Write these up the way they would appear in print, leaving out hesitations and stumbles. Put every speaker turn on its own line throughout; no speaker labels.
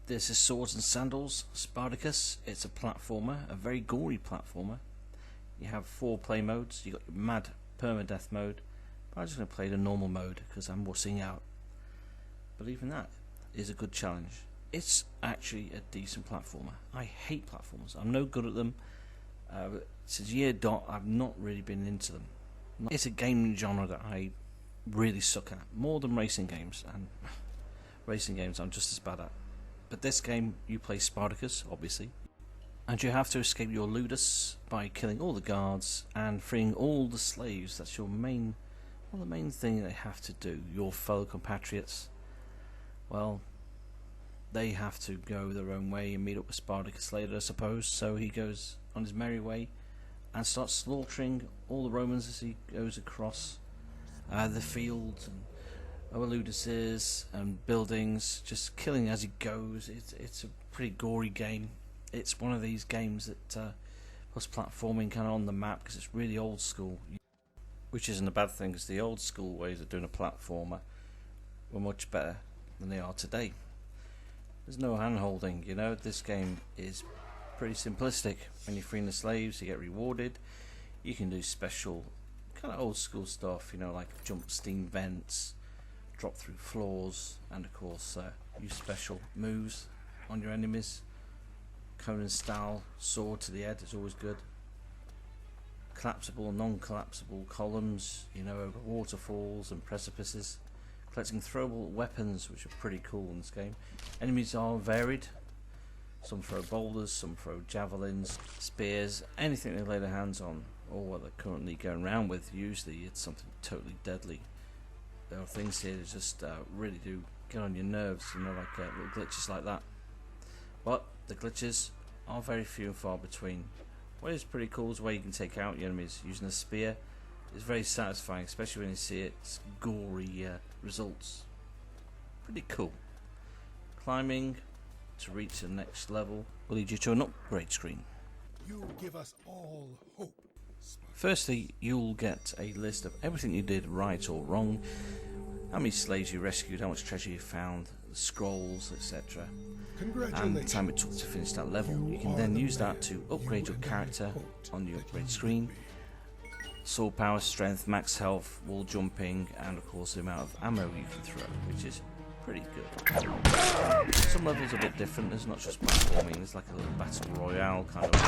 This is Swords and Sandals Spartacus. It's a platformer, a very gory platformer. You have 4 play modes. You've got your mad permadeath mode, but I'm just going to play the normal mode because I'm wussing out. But even that is a good challenge. It's actually a decent platformer. I hate platformers. I'm no good at them. Since year dot, I've not really been into them. It's a game genre that I really suck at, more than racing games, and racing games I'm just as bad at. But this game, you play Spartacus, obviously, and you have to escape your ludus by killing all the guards and freeing all the slaves. That's your main, the main thing they have to do. Your fellow compatriots, well, they have to go their own way and meet up with Spartacus later, I suppose. So he goes on his merry way and starts slaughtering all the Romans as he goes across the fields and luduses and buildings, just killing as he goes. It's a pretty gory game. It's one of these games that puts platforming kind of on the map because it's really old school, which isn't a bad thing because the old school ways of doing a platformer were much better than they are today. There's no hand holding, you know. This game is pretty simplistic. When you're freeing the slaves, you get rewarded. You can do special kind of old school stuff, you know, like jump steam vents, drop through floors, and of course use special moves on your enemies. Conan style sword to the head is always good. Collapsible and non-collapsible columns, you know, over waterfalls and precipices. Collecting throwable weapons, which are pretty cool in this game. Enemies are varied. Some throw boulders, some throw javelins, spears, anything they lay their hands on, or what they're currently going around with. Usually it's something totally deadly. There are things here that just really do get on your nerves, you know, like little glitches like that. But the glitches are very few and far between. What is pretty cool is where you can take out your enemies using a spear. It's very satisfying, especially when you see its gory results. Pretty cool. Climbing to reach the next level will lead you to an upgrade screen.
You give us all hope.
Firstly, you'll get a list of everything you did right or wrong, how many slaves you rescued, how much treasure you found, the scrolls, etc. And the time it took to finish that level. You can then use that to upgrade your character on the upgrade screen. Sword power, strength, max health, wall jumping, and of course the amount of ammo you can throw, which is pretty good. Some levels are a bit different. There's not just platforming, there's like a little battle royale kind of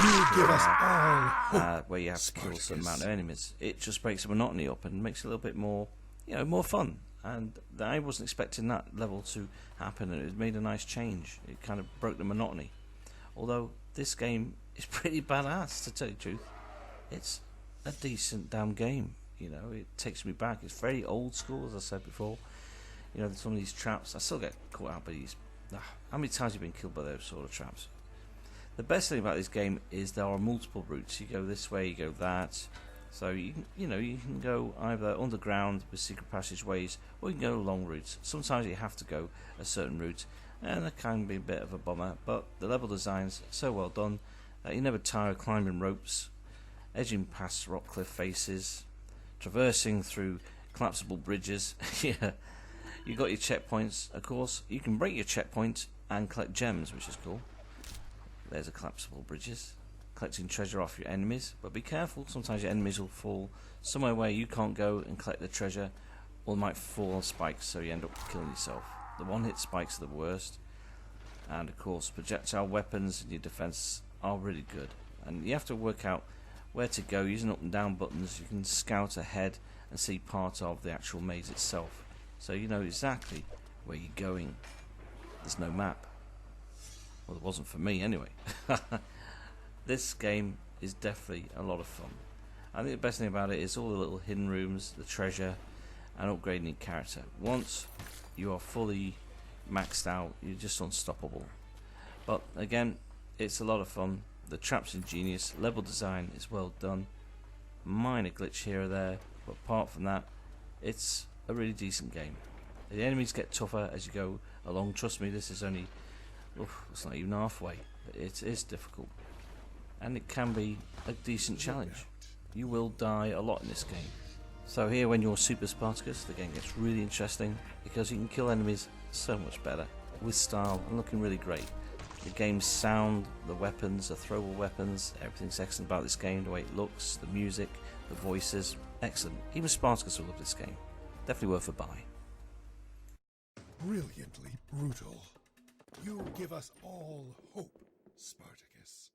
where you have to kill a certain amount of enemies. It just breaks the monotony up and makes it a little bit more, you know, more fun. And I wasn't expecting that level to happen, and it made a nice change. It kind of broke the monotony. Although this game is pretty badass, to tell you the truth. It's a decent damn game, you know. It takes me back. It's very old school, as I said before. You know, some of these traps, I still get caught out by these. How many times have you been killed by those sort of traps? The best thing about this game is there are multiple routes. You go this way, you go that. So you can go either underground with secret passageways, or you can go long routes. Sometimes you have to go a certain route, and that can be a bit of a bummer. But the level design's so well done that you never tire of climbing ropes, edging past rock cliff faces, traversing through collapsible bridges. Yeah. You've got your checkpoints, of course. You can break your checkpoint and collect gems, which is cool. There's a collapsible bridges. Collecting treasure off your enemies, but be careful. Sometimes your enemies will fall somewhere where you can't go and collect the treasure, or might fall on spikes, so you end up killing yourself. The one-hit spikes are the worst. And of course, projectile weapons in your defense are really good. And you have to work out where to go. Using up and down buttons, you can scout ahead and see part of the actual maze itself. So you know exactly where you're going. There's no map. Well, there wasn't for me anyway. This game is definitely a lot of fun. I think the best thing about it is all the little hidden rooms, the treasure, and upgrading your character. Once you are fully maxed out, you're just unstoppable. But again, it's a lot of fun. The traps are genius. Level design is well done. Minor glitch here or there, but apart from that, it's a really decent game. The enemies get tougher as you go along. Trust me, this is only, it's not even halfway. It is difficult, and it can be a decent challenge. You will die a lot in this game. So here, when you're Super Spartacus, the game gets really interesting because you can kill enemies so much better. with style and looking really great. The game's sound, the weapons, the throwable weapons, everything's excellent about this game. The way it looks, the music, the voices, excellent. Even Spartacus will love this game. Definitely worth a buy.
Brilliantly brutal. You give us all hope, Spartacus.